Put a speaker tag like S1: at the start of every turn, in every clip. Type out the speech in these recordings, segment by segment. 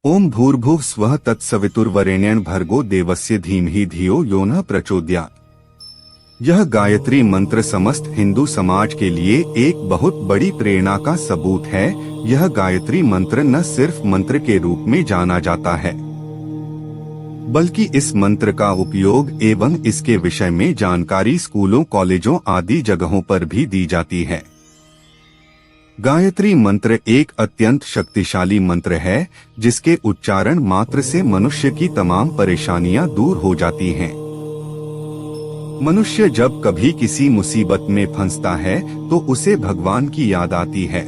S1: ओम भूर्भुव स्वः तत्सवितुर्वरेण्यं भर्गो देवस्य धीमहि धियो यो नः प्रचोदयात्। यह गायत्री मंत्र समस्त हिंदू समाज के लिए एक बहुत बड़ी प्रेरणा का सबूत है। यह गायत्री मंत्र न सिर्फ मंत्र के रूप में जाना जाता है, बल्कि इस मंत्र का उपयोग एवं इसके विषय में जानकारी स्कूलों, कॉलेजों आदि जगहों पर भी दी जाती है। गायत्री मंत्र एक अत्यंत शक्तिशाली मंत्र है, जिसके उच्चारण मात्र से मनुष्य की तमाम परेशानियां दूर हो जाती हैं। मनुष्य जब कभी किसी मुसीबत में फंसता है तो उसे भगवान की याद आती है।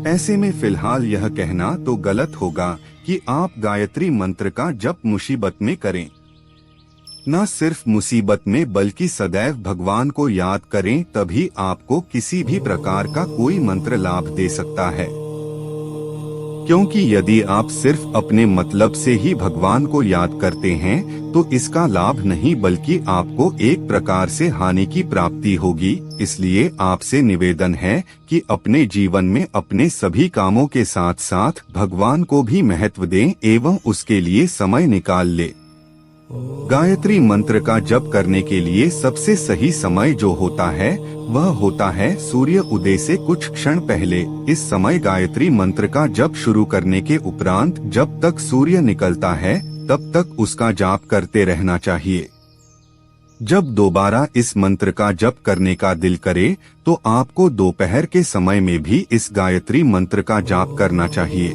S1: ऐसे में फिलहाल यह कहना तो गलत होगा कि आप गायत्री मंत्र का जप मुसीबत में करें। न सिर्फ मुसीबत में बल्कि सदैव भगवान को याद करें, तभी आपको किसी भी प्रकार का कोई मंत्र लाभ दे सकता है। क्योंकि यदि आप सिर्फ अपने मतलब से ही भगवान को याद करते हैं तो इसका लाभ नहीं बल्कि आपको एक प्रकार से हानि की प्राप्ति होगी। इसलिए आपसे निवेदन है कि अपने जीवन में अपने सभी कामों के साथ साथ भगवान को भी महत्व दें एवं उसके लिए समय निकाल ले। गायत्री मंत्र का जप करने के लिए सबसे सही समय जो होता है वह होता है सूर्य उदय से कुछ क्षण पहले। इस समय गायत्री मंत्र का जप शुरू करने के उपरांत जब तक सूर्य निकलता है तब तक उसका जाप करते रहना चाहिए। जब दोबारा इस मंत्र का जप करने का दिल करे तो आपको दोपहर के समय में भी इस गायत्री मंत्र का जाप करना चाहिए।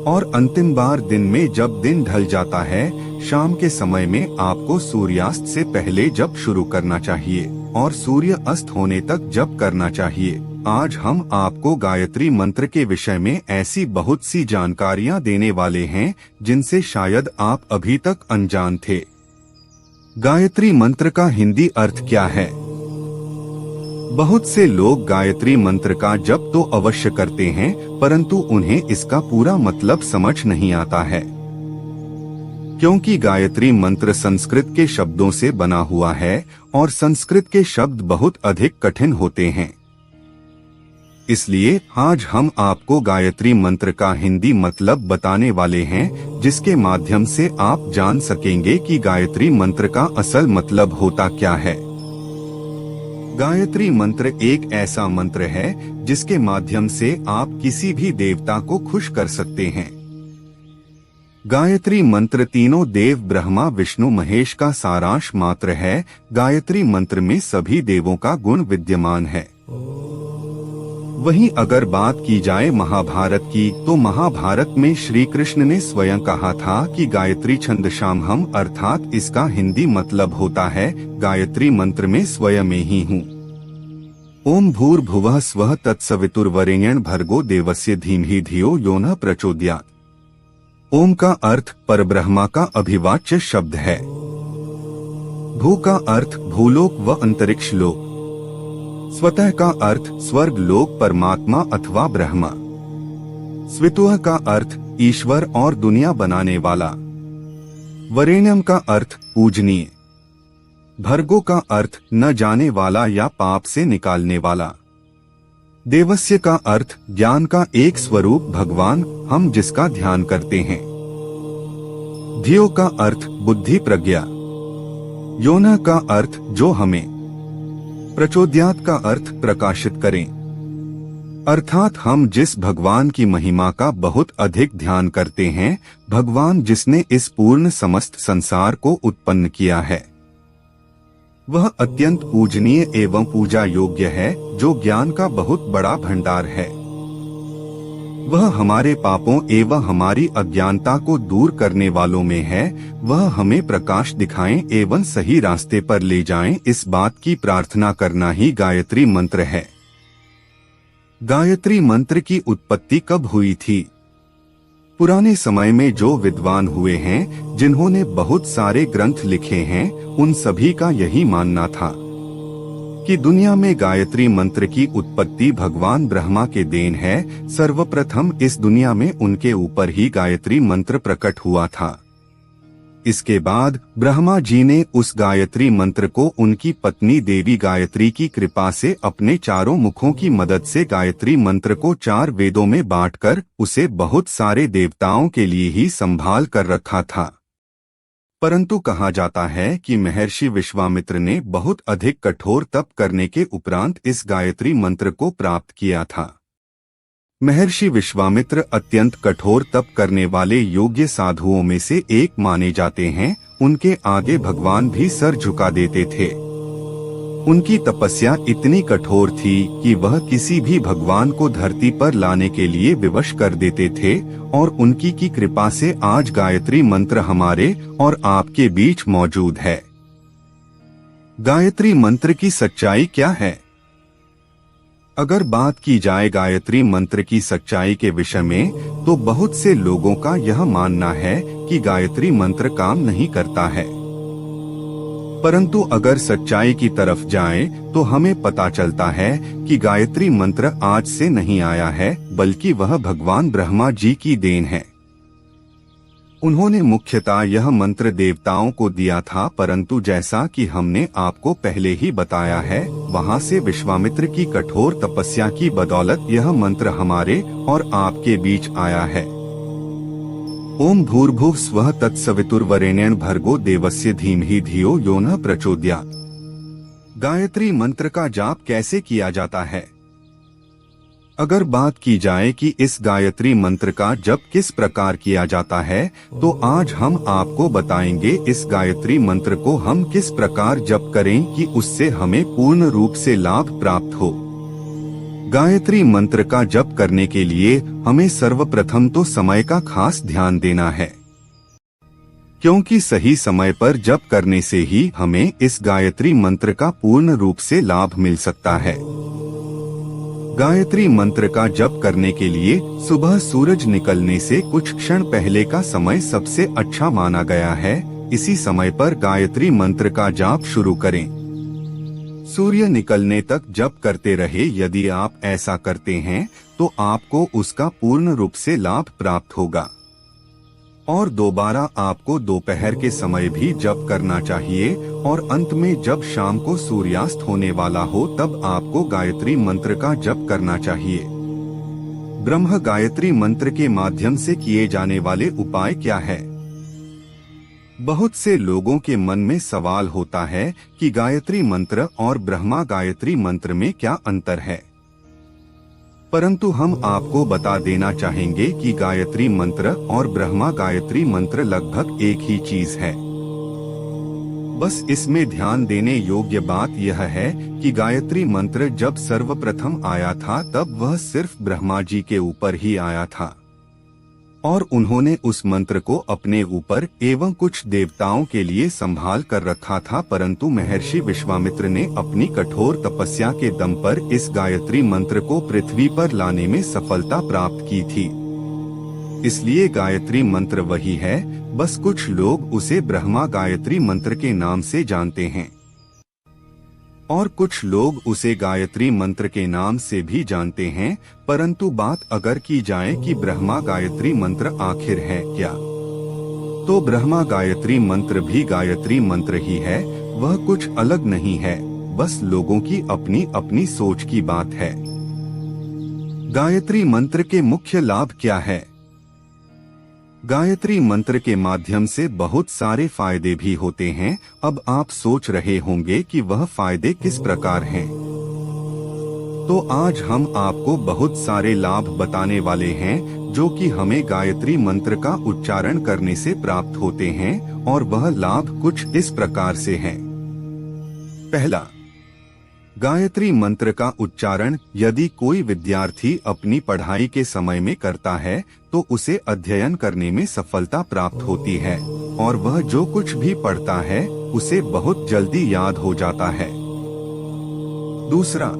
S1: और अंतिम बार दिन में जब दिन ढल जाता है, शाम के समय में आपको सूर्यास्त से पहले जप शुरू करना चाहिए और सूर्य अस्त होने तक जप करना चाहिए। आज हम आपको गायत्री मंत्र के विषय में ऐसी बहुत सी जानकारियां देने वाले हैं जिनसे शायद आप अभी तक अनजान थे। गायत्री मंत्र का हिंदी अर्थ क्या है? बहुत से लोग गायत्री मंत्र का जप तो अवश्य करते हैं, परंतु उन्हें इसका पूरा मतलब समझ नहीं आता है। क्योंकि गायत्री मंत्र संस्कृत के शब्दों से बना हुआ है और संस्कृत के शब्द बहुत अधिक कठिन होते हैं। इसलिए आज हम आपको गायत्री मंत्र का हिंदी मतलब बताने वाले हैं, जिसके माध्यम से आप जान सकेंगे कि गायत्री मंत्र का असल मतलब होता क्या है। गायत्री मंत्र एक ऐसा मंत्र है जिसके माध्यम से आप किसी भी देवता को खुश कर सकते हैं। गायत्री मंत्र तीनों देव ब्रह्मा, विष्णु, महेश का सारांश मात्र है। गायत्री मंत्र में सभी देवों का गुण विद्यमान है। वहीं अगर बात की जाए महाभारत की, तो महाभारत में श्री कृष्ण ने स्वयं कहा था कि गायत्री छंदसामहम, अर्थात इसका हिंदी मतलब होता है गायत्री मंत्र में स्वयं में ही हूँ। ओम भूर्भुवः स्वः तत्सवितुर्वरेण्यं भर्गो देवस्य धीमहि धियो यो नः प्रचोदयात्। ओम का अर्थ परब्रह्मा का अभिवाच्य शब्द है। भू का अर्थ भूलोक व अंतरिक्ष लोक। स्वतः का अर्थ स्वर्ग लोक, परमात्मा अथवा ब्रह्मा। स्वितुः का अर्थ ईश्वर और दुनिया बनाने वाला। वरेण्यम का अर्थ पूजनीय। भर्गो का अर्थ न जाने वाला या पाप से निकालने वाला। देवस्य का अर्थ ज्ञान का एक स्वरूप भगवान, हम जिसका ध्यान करते हैं। धियो का अर्थ बुद्धि, प्रज्ञा। योना का अर्थ जो हमें। प्रचोदयात् का अर्थ प्रकाशित करें। अर्थात हम जिस भगवान की महिमा का बहुत अधिक ध्यान करते हैं, भगवान जिसने इस पूर्ण समस्त संसार को उत्पन्न किया है, वह अत्यंत पूजनीय एवं पूजा योग्य है, जो ज्ञान का बहुत बड़ा भंडार है। वह हमारे पापों एवं हमारी अज्ञानता को दूर करने वालों में है। वह हमें प्रकाश दिखाएं एवं सही रास्ते पर ले जाएं, इस बात की प्रार्थना करना ही गायत्री मंत्र है। गायत्री मंत्र की उत्पत्ति कब हुई थी? पुराने समय में जो विद्वान हुए हैं, जिन्होंने बहुत सारे ग्रंथ लिखे हैं, उन सभी का यही मानना था कि दुनिया में गायत्री मंत्र की उत्पत्ति भगवान ब्रह्मा के देन है। सर्वप्रथम इस दुनिया में उनके ऊपर ही गायत्री मंत्र प्रकट हुआ था। इसके बाद ब्रह्मा जी ने उस गायत्री मंत्र को उनकी पत्नी देवी गायत्री की कृपा से अपने चारों मुखों की मदद से गायत्री मंत्र को 4 वेदों में बांटकर उसे बहुत सारे देवताओं के लिए ही संभाल कर रखा था। परंतु कहा जाता है कि महर्षि विश्वामित्र ने बहुत अधिक कठोर तप करने के उपरांत इस गायत्री मंत्र को प्राप्त किया था। महर्षि विश्वामित्र अत्यंत कठोर तप करने वाले योग्य साधुओं में से एक माने जाते हैं। उनके आगे भगवान भी सर झुका देते थे। उनकी तपस्या इतनी कठोर थी कि वह किसी भी भगवान को धरती पर लाने के लिए विवश कर देते थे और उनकी की कृपा से आज गायत्री मंत्र हमारे और आपके बीच मौजूद है। गायत्री मंत्र की सच्चाई क्या है? अगर बात की जाए गायत्री मंत्र की सच्चाई के विषय में, तो बहुत से लोगों का यह मानना है कि गायत्री मंत्र काम नहीं करता है। परंतु अगर सच्चाई की तरफ जाएं, तो हमें पता चलता है कि गायत्री मंत्र आज से नहीं आया है, बल्कि वह भगवान ब्रह्मा जी की देन है। उन्होंने मुख्यतः यह मंत्र देवताओं को दिया था, परंतु जैसा कि हमने आपको पहले ही बताया है, वहां से विश्वामित्र की कठोर तपस्या की बदौलत यह मंत्र हमारे और आपके बीच आया है। ओम भूर्भुव स्वः तत्सवितुर्वरेण्यं भर्गो देवस्य धीमहि धियो यो नः प्रचोदयात्। गायत्री मंत्र का जाप कैसे किया जाता है? अगर बात की जाए कि इस गायत्री मंत्र का जप किस प्रकार किया जाता है, तो आज हम आपको बताएंगे इस गायत्री मंत्र को हम किस प्रकार जप करें कि उससे हमें पूर्ण रूप से लाभ प्राप्त हो। गायत्री मंत्र का जप करने के लिए हमें सर्वप्रथम तो समय का खास ध्यान देना है, क्योंकि सही समय पर जप करने से ही हमें इस गायत्री मंत्र का पूर्ण रूप से लाभ मिल सकता है। गायत्री मंत्र का जप करने के लिए सुबह सूरज निकलने से कुछ क्षण पहले का समय सबसे अच्छा माना गया है। इसी समय पर गायत्री मंत्र का जाप शुरू करें। सूर्य निकलने तक जप करते रहे। यदि आप ऐसा करते हैं तो आपको उसका पूर्ण रूप से लाभ प्राप्त होगा। और दोबारा आपको दोपहर के समय भी जप करना चाहिए और अंत में जब शाम को सूर्यास्त होने वाला हो तब आपको गायत्री मंत्र का जप करना चाहिए। ब्रह्म गायत्री मंत्र के माध्यम से किए जाने वाले उपाय क्या है? बहुत से लोगों के मन में सवाल होता है कि गायत्री मंत्र और ब्रह्मा गायत्री मंत्र में क्या अंतर है, परंतु हम आपको बता देना चाहेंगे कि गायत्री मंत्र और ब्रह्मा गायत्री मंत्र लगभग एक ही चीज है। बस इसमें ध्यान देने योग्य बात यह है कि गायत्री मंत्र जब सर्वप्रथम आया था तब वह सिर्फ ब्रह्मा जी के ऊपर ही आया था और उन्होंने उस मंत्र को अपने ऊपर एवं कुछ देवताओं के लिए संभाल कर रखा था। परंतु महर्षि विश्वामित्र ने अपनी कठोर तपस्या के दम पर इस गायत्री मंत्र को पृथ्वी पर लाने में सफलता प्राप्त की थी। इसलिए गायत्री मंत्र वही है, बस कुछ लोग उसे ब्रह्मा गायत्री मंत्र के नाम से जानते हैं और कुछ लोग उसे गायत्री मंत्र के नाम से भी जानते हैं। परंतु बात अगर की जाए कि ब्रह्मा गायत्री मंत्र आखिर है क्या, तो ब्रह्मा गायत्री मंत्र भी गायत्री मंत्र ही है, वह कुछ अलग नहीं है, बस लोगों की अपनी अपनी सोच की बात है। गायत्री मंत्र के मुख्य लाभ क्या है? गायत्री मंत्र के माध्यम से बहुत सारे फायदे भी होते हैं। अब आप सोच रहे होंगे कि वह फायदे किस प्रकार हैं। तो आज हम आपको बहुत सारे लाभ बताने वाले हैं जो कि हमें गायत्री मंत्र का उच्चारण करने से प्राप्त होते हैं और वह लाभ कुछ इस प्रकार से हैं। पहला, गायत्री मंत्र का उच्चारण यदि कोई विद्यार्थी अपनी पढ़ाई के समय में करता है तो उसे अध्ययन करने में सफलता प्राप्त होती है और वह जो कुछ भी पढ़ता है उसे बहुत जल्दी याद हो जाता है। दूसरा,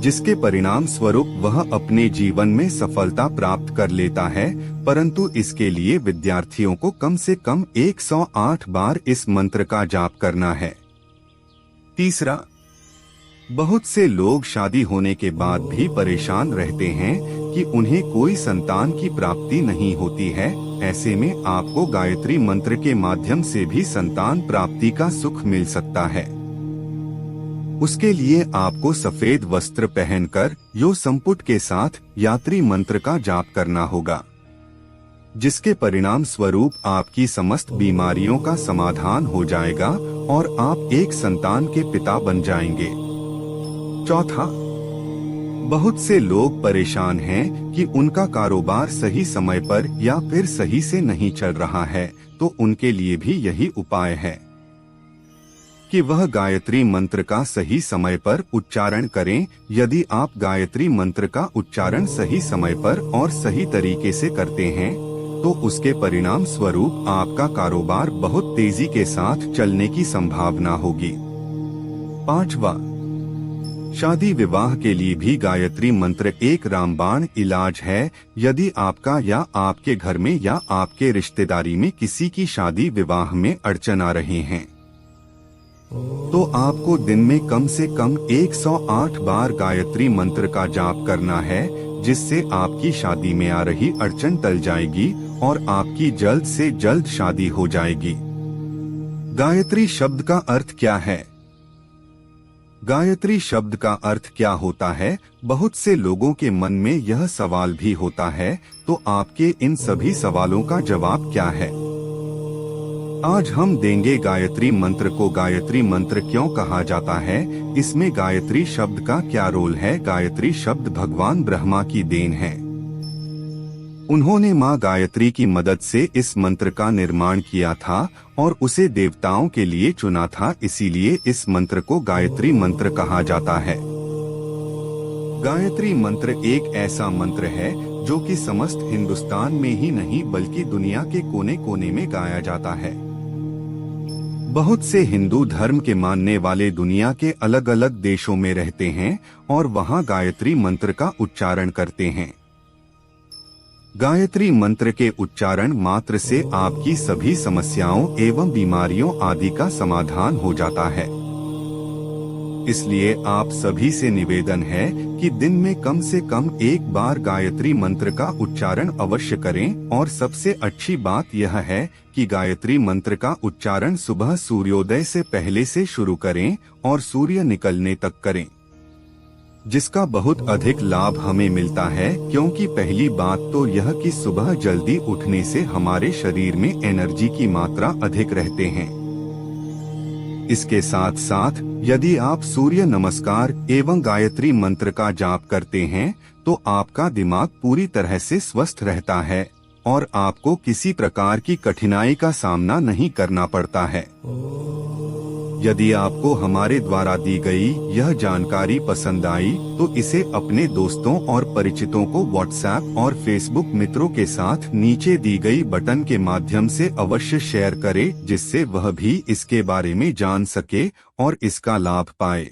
S1: जिसके परिणाम स्वरूप वह अपने जीवन में सफलता प्राप्त कर लेता है, परंतु इसके लिए विद्यार्थियों को कम से कम 108 बार इस मंत्र का जाप करना है। तीसरा, बहुत से लोग शादी होने के बाद भी परेशान रहते हैं कि उन्हें कोई संतान की प्राप्ति नहीं होती है। ऐसे में आपको गायत्री मंत्र के माध्यम से भी संतान प्राप्ति का सुख मिल सकता है। उसके लिए आपको सफेद वस्त्र पहनकर यो संपुट के साथ गायत्री मंत्र का जाप करना होगा, जिसके परिणाम स्वरूप आपकी समस्त बीमारियों का समाधान हो जाएगा और आप एक संतान के पिता बन जाएंगे। चौथा, बहुत से लोग परेशान हैं कि उनका कारोबार सही समय पर या फिर सही से नहीं चल रहा है, तो उनके लिए भी यही उपाय है कि वह गायत्री मंत्र का सही समय पर उच्चारण करें। यदि आप गायत्री मंत्र का उच्चारण सही समय पर और सही तरीके से करते हैं तो उसके परिणाम स्वरूप आपका कारोबार बहुत तेजी के साथ चलने की संभावना होगी। पांचवा, शादी विवाह के लिए भी गायत्री मंत्र एक रामबाण इलाज है। यदि आपका या आपके घर में या आपके रिश्तेदारी में किसी की शादी विवाह में अड़चन आ रहे हैं तो आपको दिन में कम से कम 108 बार गायत्री मंत्र का जाप करना है, जिससे आपकी शादी में आ रही अड़चन टल जाएगी और आपकी जल्द से जल्द शादी हो जाएगी। गायत्री शब्द का अर्थ क्या है? गायत्री शब्द का अर्थ क्या होता है? बहुत से लोगों के मन में यह सवाल भी होता है, तो आपके इन सभी सवालों का जवाब क्या है? आज हम देंगे गायत्री मंत्र को। गायत्री मंत्र क्यों कहा जाता है? इसमें गायत्री शब्द का क्या रोल है? गायत्री शब्द भगवान ब्रह्मा की देन है। उन्होंने माँ गायत्री की मदद से इस मंत्र का निर्माण किया था और उसे देवताओं के लिए चुना था, इसीलिए इस मंत्र को गायत्री मंत्र कहा जाता है। गायत्री मंत्र एक ऐसा मंत्र है जो कि समस्त हिंदुस्तान में ही नहीं बल्कि दुनिया के कोने कोने में गाया जाता है। बहुत से हिंदू धर्म के मानने वाले दुनिया के अलग अलग देशों में रहते हैं और वहां गायत्री मंत्र का उच्चारण करते हैं। गायत्री मंत्र के उच्चारण मात्र से आपकी सभी समस्याओं एवं बीमारियों आदि का समाधान हो जाता है। इसलिए आप सभी से निवेदन है कि दिन में कम से कम एक बार गायत्री मंत्र का उच्चारण अवश्य करें और सबसे अच्छी बात यह है कि गायत्री मंत्र का उच्चारण सुबह सूर्योदय से पहले से शुरू करें और सूर्य निकलने तक करें, जिसका बहुत अधिक लाभ हमें मिलता है। क्योंकि पहली बात तो यह कि सुबह जल्दी उठने से हमारे शरीर में एनर्जी की मात्रा अधिक रहते हैं। इसके साथ साथ यदि आप सूर्य नमस्कार एवं गायत्री मंत्र का जाप करते हैं तो आपका दिमाग पूरी तरह से स्वस्थ रहता है और आपको किसी प्रकार की कठिनाई का सामना नहीं करना पड़ता है। यदि आपको हमारे द्वारा दी गई यह जानकारी पसंद आई तो इसे अपने दोस्तों और परिचितों को व्हाट्सएप और फेसबुक मित्रों के साथ नीचे दी गई बटन के माध्यम से अवश्य शेयर करें, जिससे वह भी इसके बारे में जान सके और इसका लाभ पाए।